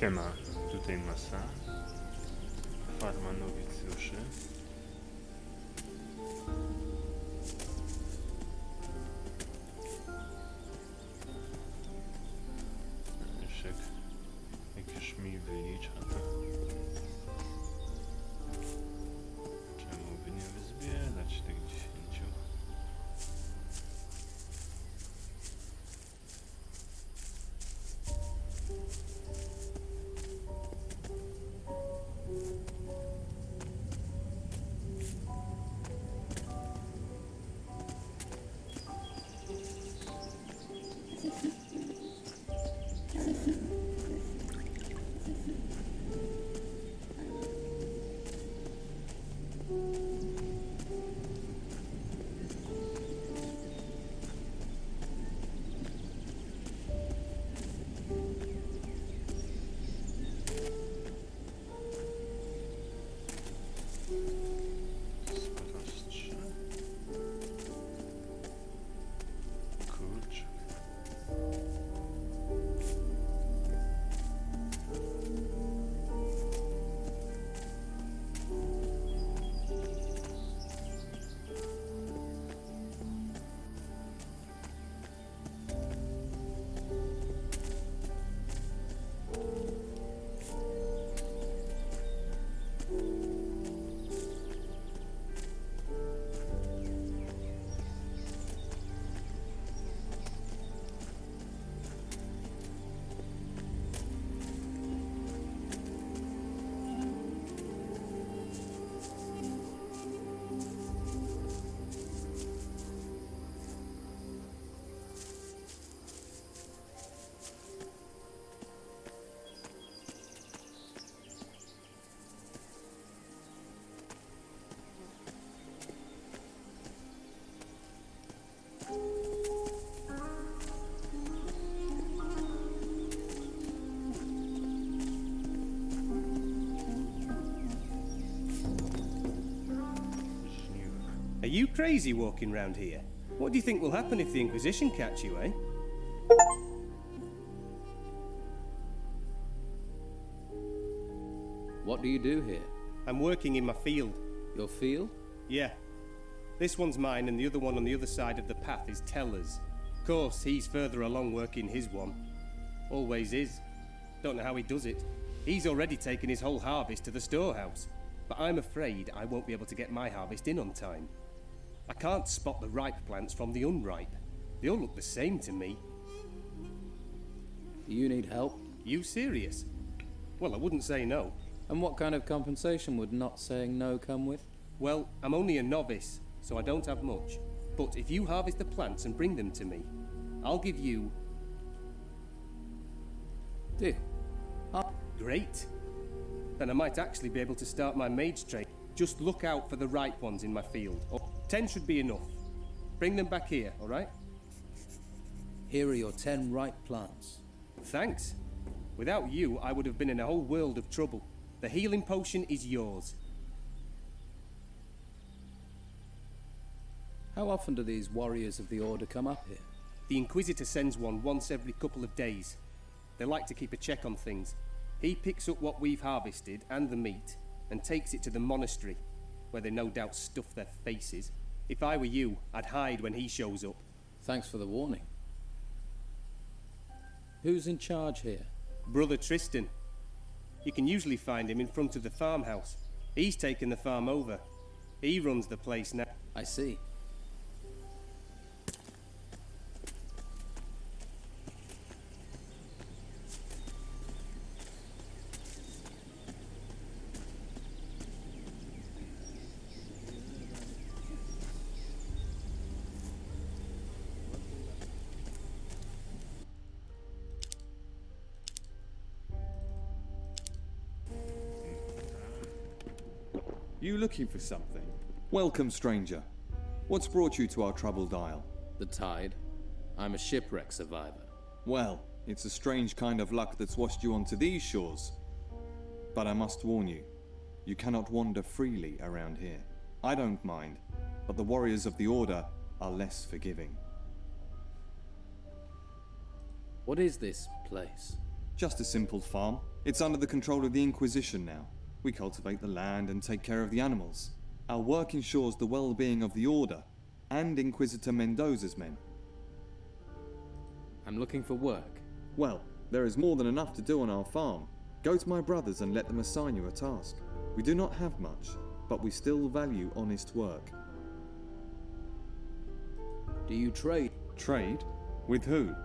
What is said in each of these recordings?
Siema, tutaj masa. Farma nowicjuszy. Już jak już mi wylicza, to czemu by nie wyzbierać tych 10? Sprostrzy. Kurczę. Are you crazy walking round here? What do you think will happen if the Inquisition catch you, eh? What do you do here? I'm working in my field. Your field? Yeah. This one's mine and the other one on the other side of the path is Teller's. Of course, he's further along working his one. Always is. Don't know how he does it. He's already taken his whole harvest to the storehouse. But I'm afraid I won't be able to get my harvest in on time. I can't spot the ripe plants from the unripe. They all look the same to me. Do you need help? You serious? Well, I wouldn't say no. And what kind of compensation would not saying no come with? Well, I'm only a novice, so I don't have much. But if you harvest the plants and bring them to me, I'll give you... Deal. Great. Then I might actually be able to start my mage trade. Just look out for the ripe ones in my field. 10 should be enough. Bring them back here, all right? Here are your 10 ripe plants. Thanks. Without you, I would have been in a whole world of trouble. The healing potion is yours. How often do these warriors of the Order come up here? The Inquisitor sends one once every couple of days. They like to keep a check on things. He picks up what we've harvested and the meat and takes it to the monastery, where they no doubt stuff their faces. If I were you, I'd hide when he shows up. Thanks for the warning. Who's in charge here? Brother Tristan. You can usually find him in front of the farmhouse. He's taken the farm over. He runs the place now. I see. You looking for something? Welcome, stranger. What's brought you to our troubled isle? The tide. I'm a shipwreck survivor. Well, it's a strange kind of luck that's washed you onto these shores. But I must warn you, you cannot wander freely around here. I don't mind, but the warriors of the Order are less forgiving. What is this place? Just a simple farm. It's under the control of the Inquisition now. We cultivate the land and take care of the animals. Our work ensures the well-being of the Order and Inquisitor Mendoza's men. I'm looking for work. Well, there is more than enough to do on our farm. Go to my brothers and let them assign you a task. We do not have much, but we still value honest work. Do you trade? Trade? With who?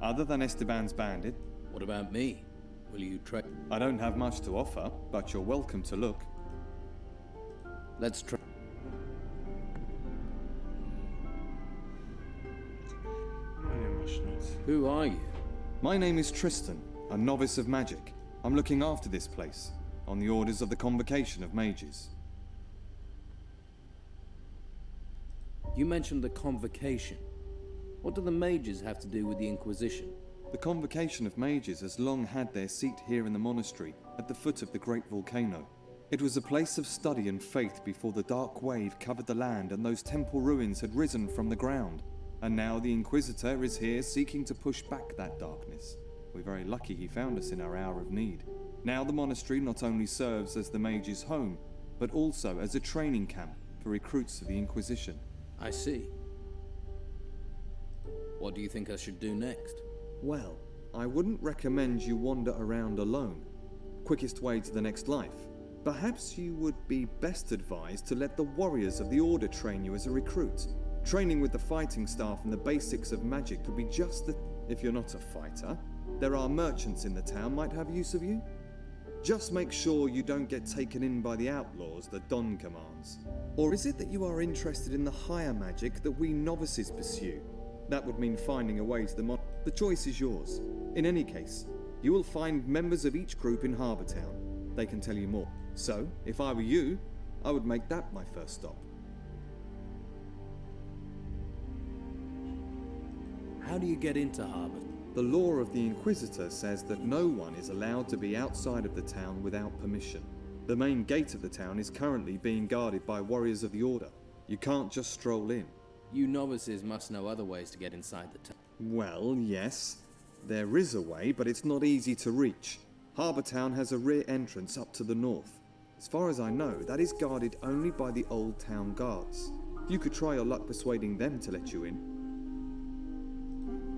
Other than Esteban's bandit? What about me? Will you trade? I don't have much to offer, but you're welcome to look. Let's try. No nie masz nic. Who are you? My name is Tristan, a novice of magic. I'm looking after this place, on the orders of the Convocation of Mages. You mentioned the Convocation. What do the mages have to do with the Inquisition? The Convocation of Mages has long had their seat here in the monastery, at the foot of the great volcano. It was a place of study and faith before the dark wave covered the land and those temple ruins had risen from the ground. And now the Inquisitor is here seeking to push back that darkness. We're very lucky he found us in our hour of need. Now the monastery not only serves as the mage's home, but also as a training camp for recruits of the Inquisition. I see. What do you think I should do next? Well, I wouldn't recommend you wander around alone. Quickest way to the next life. Perhaps you would be best advised to let the warriors of the Order train you as a recruit. Training with the fighting staff and the basics of magic could be just the... If you're not a fighter, there are merchants in the town might have use of you. Just make sure you don't get taken in by the outlaws that Don commands. Or is it that you are interested in the higher magic that we novices pursue? That would mean finding a way to the The choice is yours. In any case, you will find members of each group in Harbour Town. They can tell you more. So, if I were you, I would make that my first stop. How do you get into Harbour? The law of the Inquisitor says that no one is allowed to be outside of the town without permission. The main gate of the town is currently being guarded by warriors of the Order. You can't just stroll in. You novices must know other ways to get inside the town. Well, yes. There is a way, but it's not easy to reach. Harbour Town has a rear entrance up to the north. As far as I know, that is guarded only by the old town guards. You could try your luck persuading them to let you in.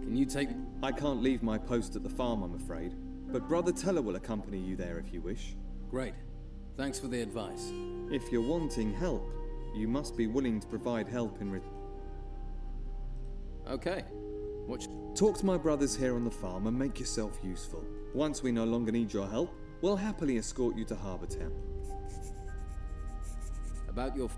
Can you take... I can't leave my post at the farm, I'm afraid. But Brother Teller will accompany you there if you wish. Great. Thanks for the advice. If you're wanting help, you must be willing to provide help in return. Okay. Talk to my brothers here on the farm and make yourself useful. Once we no longer need your help, we'll happily escort you to Harbour Town. About your...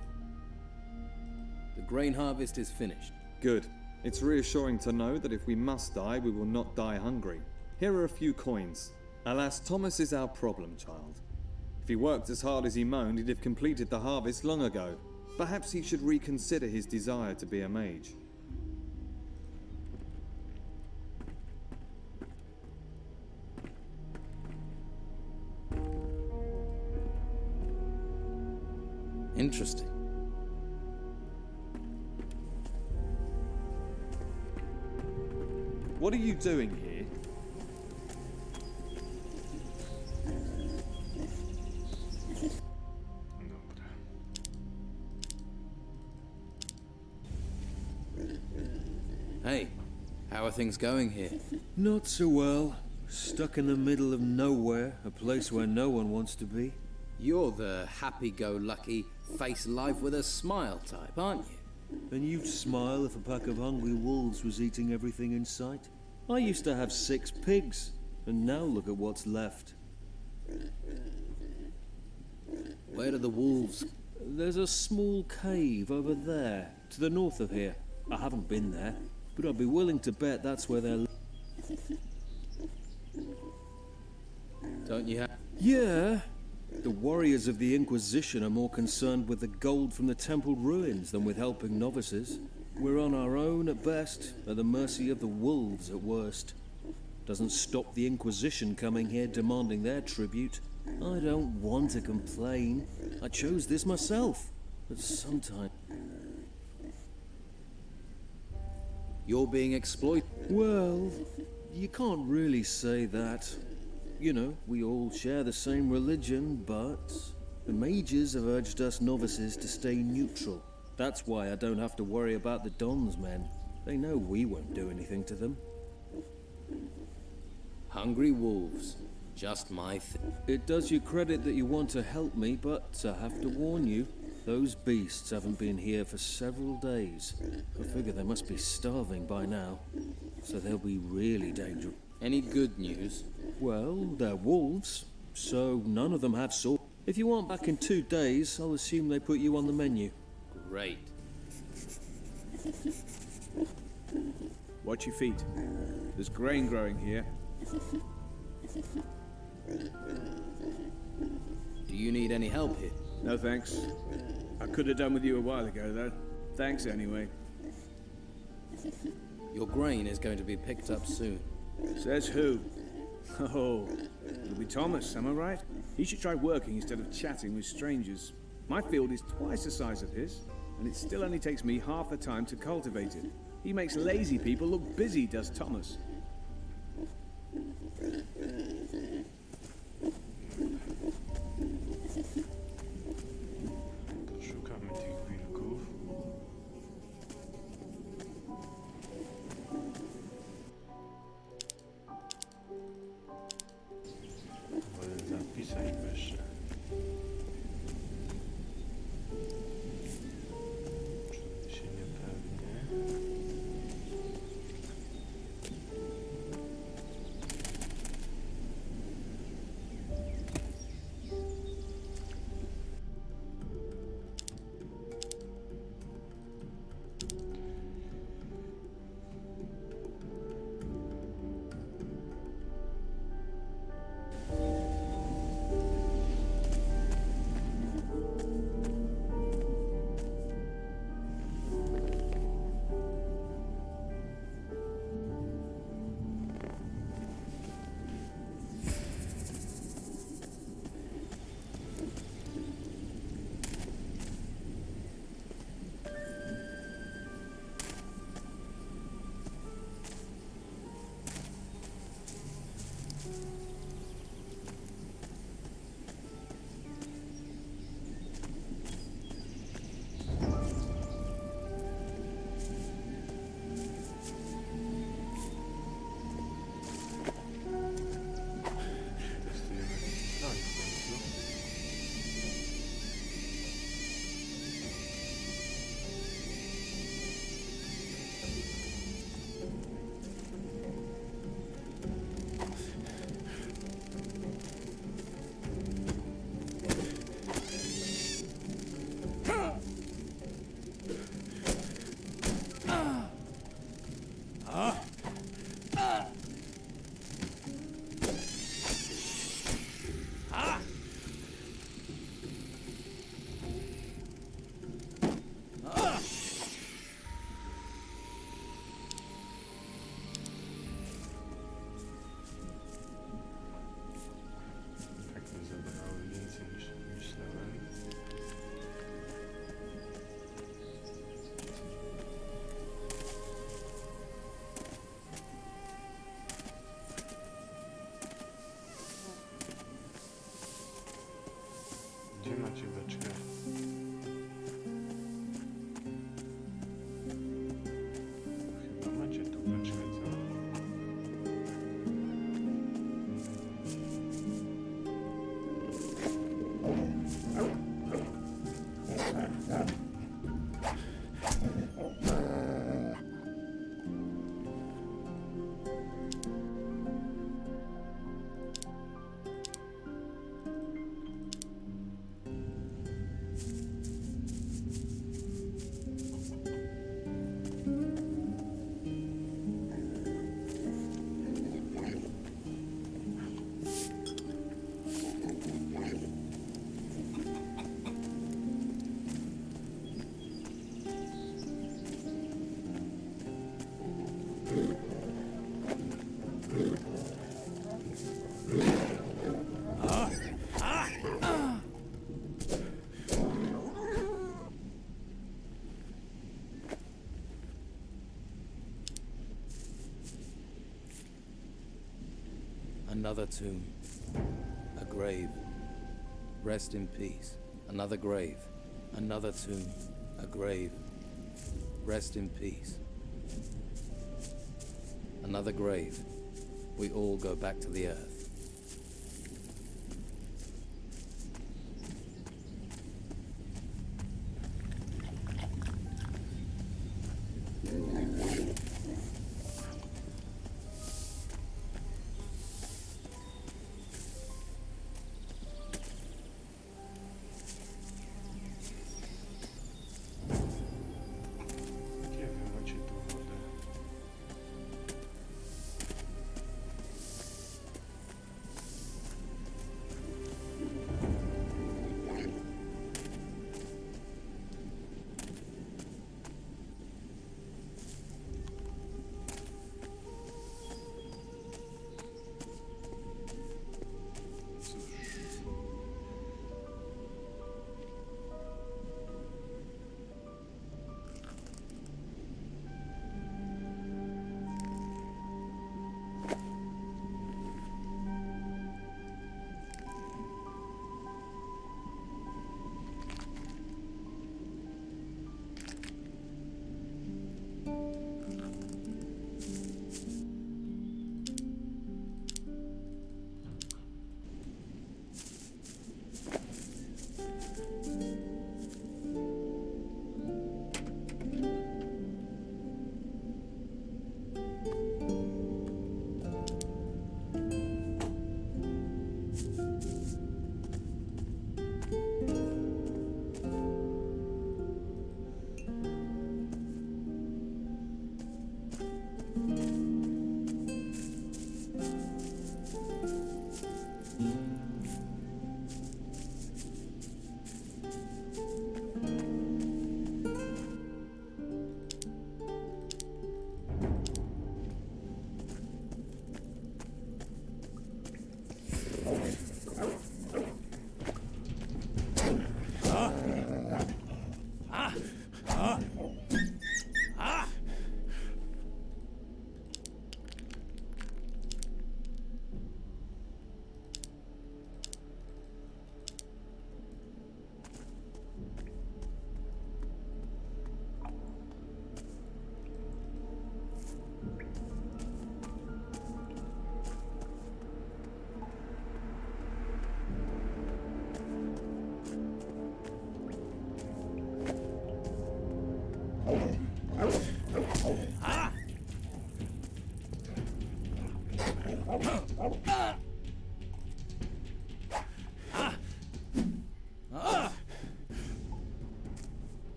The grain harvest is finished. Good. It's reassuring to know that if we must die, we will not die hungry. Here are a few coins. Alas, Thomas is our problem child. If he worked as hard as he moaned, he'd have completed the harvest long ago. Perhaps he should reconsider his desire to be a mage. Interesting. What are you doing here? Dobra. Hey, how are things going here? Not so well. Stuck in the middle of nowhere, a place where no one wants to be. You're the happy-go-lucky, face life with a smile type, aren't you? And you'd smile if a pack of hungry wolves was eating everything in sight. I used to have 6 pigs, and now look at what's left. Where do the wolves... There's a small cave over there, to the north of here. I haven't been there, but I'd be willing to bet that's where they're... Don't you have... Yeah. The warriors of the Inquisition are more concerned with the gold from the temple ruins than with helping novices. We're on our own at best, at the mercy of the wolves at worst. Doesn't stop the Inquisition coming here demanding their tribute. I don't want to complain. I chose this myself. But sometimes... You're being exploited? Well, You can't really say that. You know, we all share the same religion, but the mages have urged us novices to stay neutral. That's why I don't have to worry about the Don's men. They know we won't do anything to them. Hungry wolves. Just my thing. It does you credit that you want to help me, but I have to warn you, those beasts haven't been here for several days. I figure they must be starving by now, so they'll be really dangerous. Any good news? Well, they're wolves, so none of them have swords. If you aren't back in 2 days, I'll assume they put you on the menu. Great. Watch your feet. There's grain growing here. Do you need any help here? No thanks. I could have done with you a while ago, though. Thanks anyway. Your grain is going to be picked up soon. Says who? Oh, it'll be Thomas, am I right? He should try working instead of chatting with strangers. My field is twice the size of his, and it still only takes me half the time to cultivate it. He makes lazy people look busy, does Thomas. Poszukamy tych wilków. Wolę zapisać wyższe. Czuję się niepewnie. Another tomb. A grave. Rest in peace. Another grave. Another tomb. A grave. Rest in peace. Another grave. We all go back to the earth. Gdzie wy macie tu wodę? Cóż.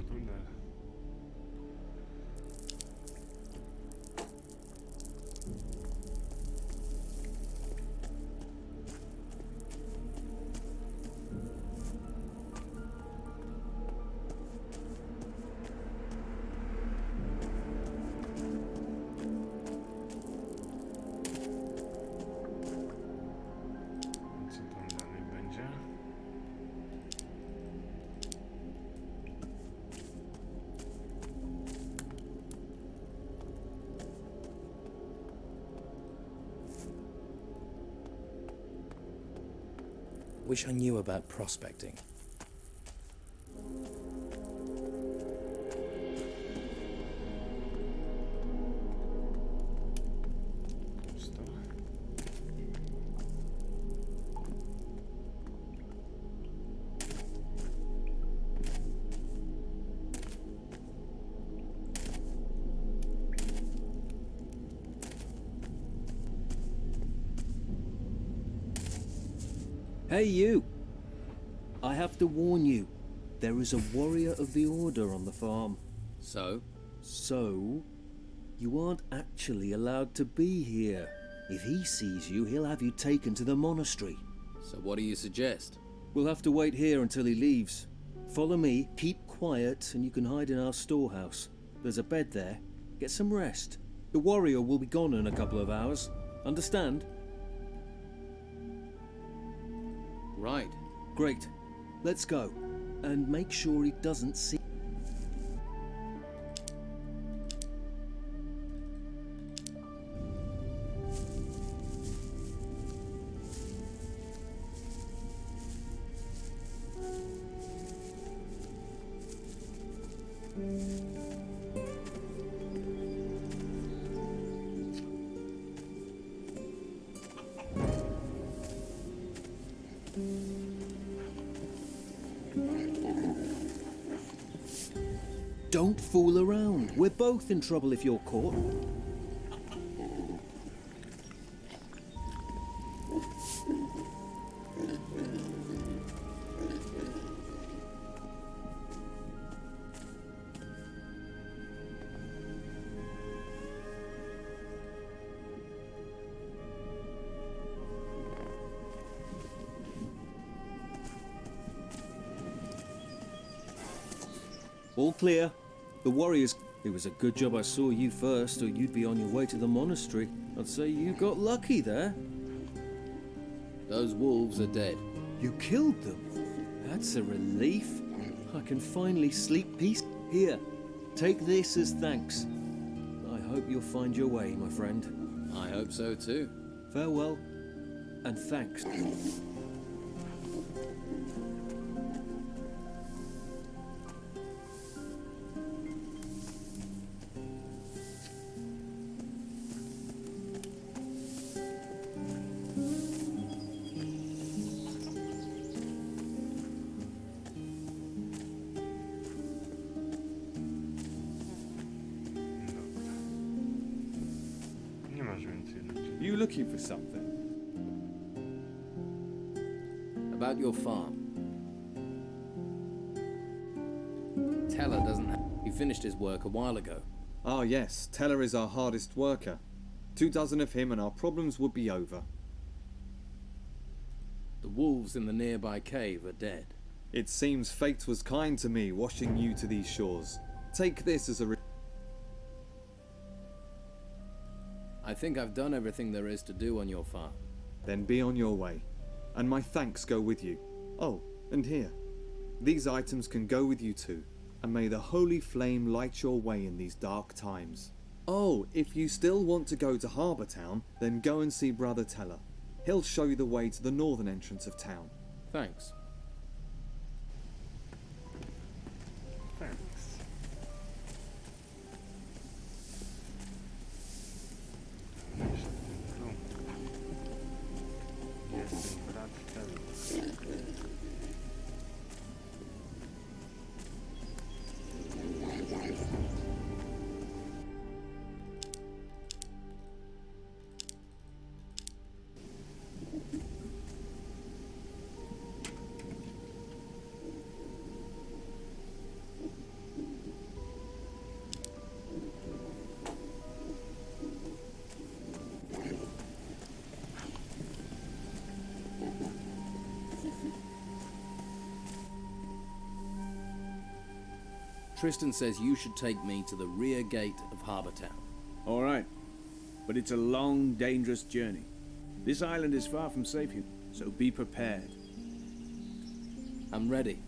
Grunel. Co tam dalej będzie? Wish I knew about prospecting. Pusto. Hey, you! I have to warn you. There is a warrior of the Order on the farm. So? So, you aren't actually allowed to be here. If he sees you, he'll have you taken to the monastery. So what do you suggest? We'll have to wait here until he leaves. Follow me, keep quiet, and you can hide in our storehouse. There's a bed there. Get some rest. The warrior will be gone in a couple of hours. Understand? Right. Great. Let's go. And make sure he doesn't see... Don't fool around. We're both in trouble if you're caught. All clear. The warriors... It was a good job I saw you first, or you'd be on your way to the monastery. I'd say you got lucky there. Those wolves are dead. You killed them? That's a relief. I can finally sleep peace. Here, take this as thanks. I hope you'll find your way, my friend. I hope so too. Farewell, and thanks. Nie masz więcej ludzi. You looking for something? About your farm. Teller doesn't have... He finished his work a while ago. Ah yes, Teller is our hardest worker. 24 of him and our problems would be over. The wolves in the nearby cave are dead. It seems fate was kind to me, washing you to these shores. Take this as a... I think I've done everything there is to do on your farm. Then be on your way. And my thanks go with you. Oh, and here. These items can go with you too. And may the holy flame light your way in these dark times. Oh, if you still want to go to Harbour Town, then go and see Brother Teller. He'll show you the way to the northern entrance of town. Thanks. Thanks. Jeszcze ten tu. Jest ten brat Teller. Tristan says you should take me to the rear gate of Harbour Town. All right. But it's a long, dangerous journey. This island is far from safe here, so be prepared. I'm ready.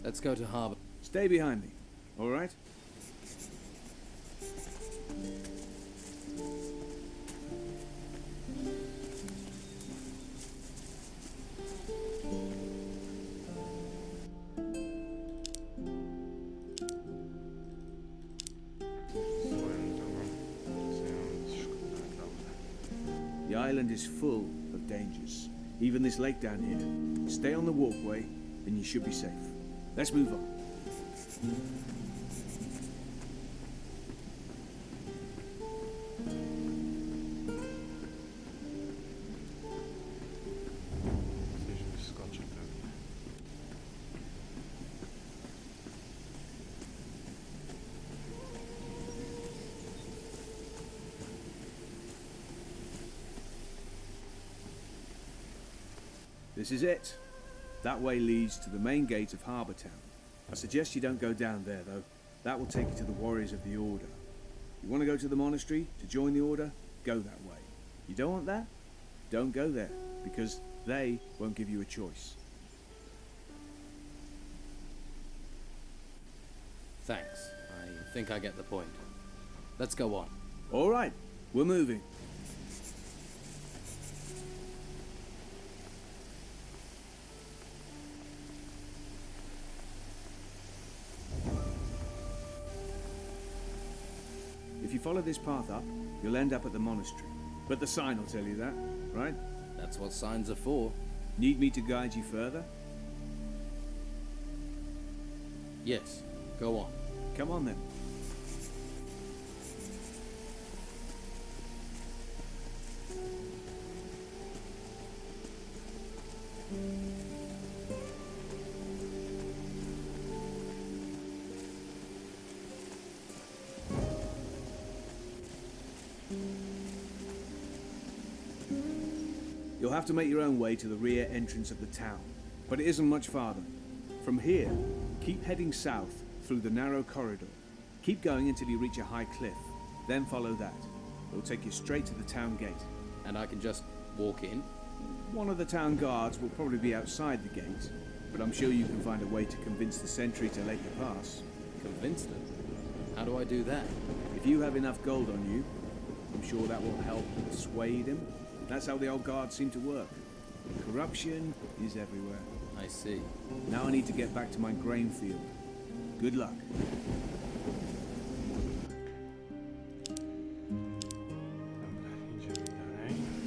Let's go to Harbour. Stay behind me, all right? Swoją drogą. Szkoda, naprawdę. The island is full of dangers. Even this lake down here. Stay on the walkway, and you should be safe. Let's move on. Coś wyskoczy pewnie. This is it. That way leads to the main gate of Harbour Town. I suggest you don't go down there, though. That will take you to the warriors of the Order. You want to go to the monastery to join the Order? Go that way. You don't want that? Don't go there, because they won't give you a choice. Thanks. I think I get the point. Let's go on. All right, we're moving. If you follow this path up, you'll end up at the monastery. But the sign will tell you that, right? That's what signs are for. Need me to guide you further? Yes, go on. Come on then. You'll have to make your own way to the rear entrance of the town, but it isn't much farther. From here, keep heading south through the narrow corridor. Keep going until you reach a high cliff, then follow that. It'll take you straight to the town gate. And I can just walk in? One of the town guards will probably be outside the gate, but I'm sure you can find a way to convince the sentry to let you pass. Convince them? How do I do that? If you have enough gold on you, I'm sure that will help persuade him. That's how the old guards seem to work. Corruption is everywhere. I see. Now I need to get back to my grain field. Good luck. Dobra, idziemy dalej.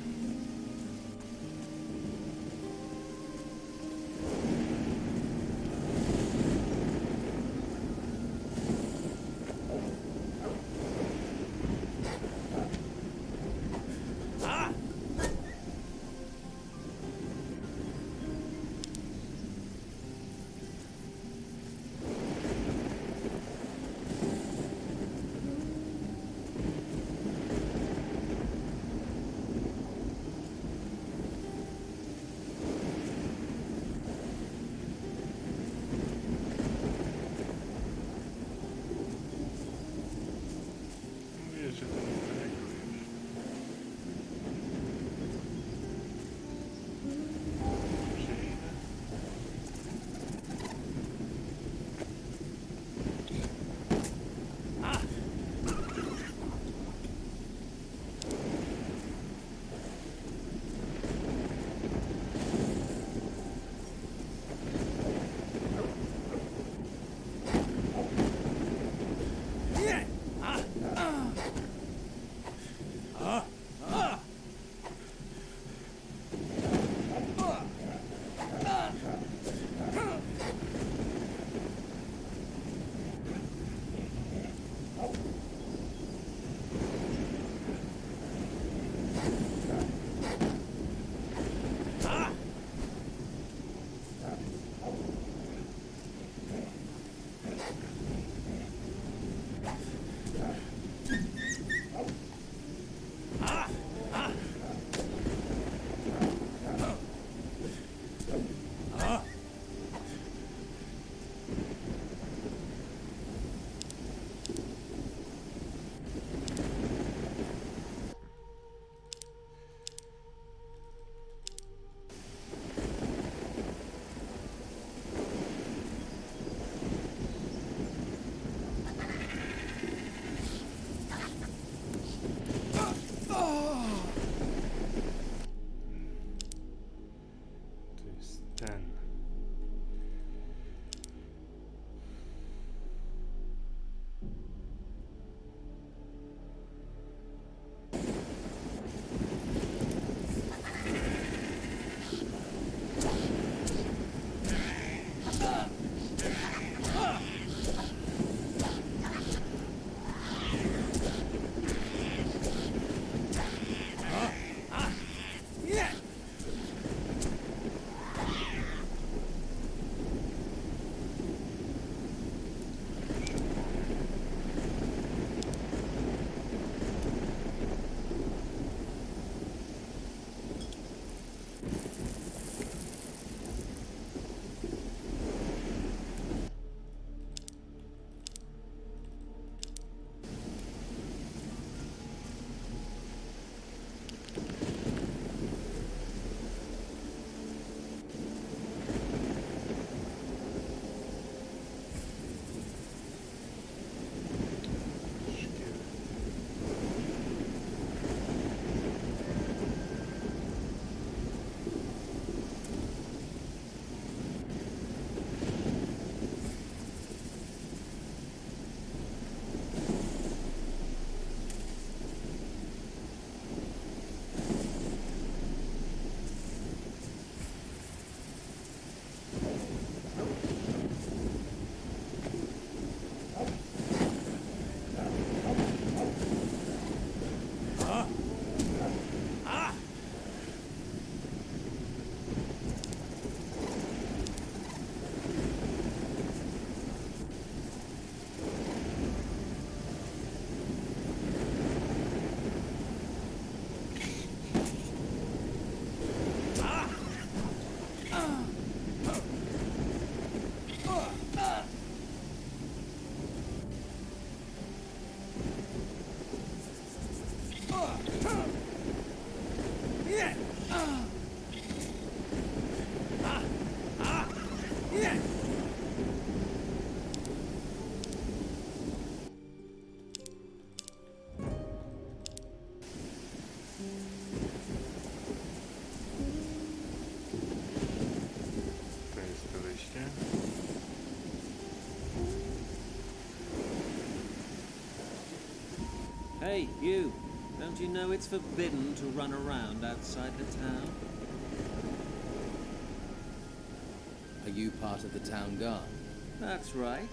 Hey, you. Don't you know it's forbidden to run around outside the town? Are you part of the town guard? That's right.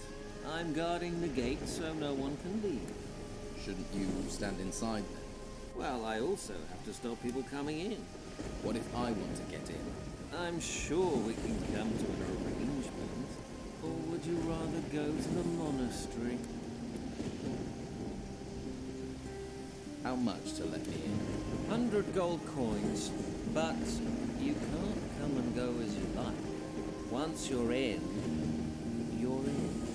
I'm guarding the gate so no one can leave. Shouldn't you stand inside then? Well, I also have to stop people coming in. What if I want to get in? I'm sure we can come to an arrangement. Or would you rather go to the monastery? How much to let me in? 100 gold coins. But you can't come and go as you like. Once you're in, you're in.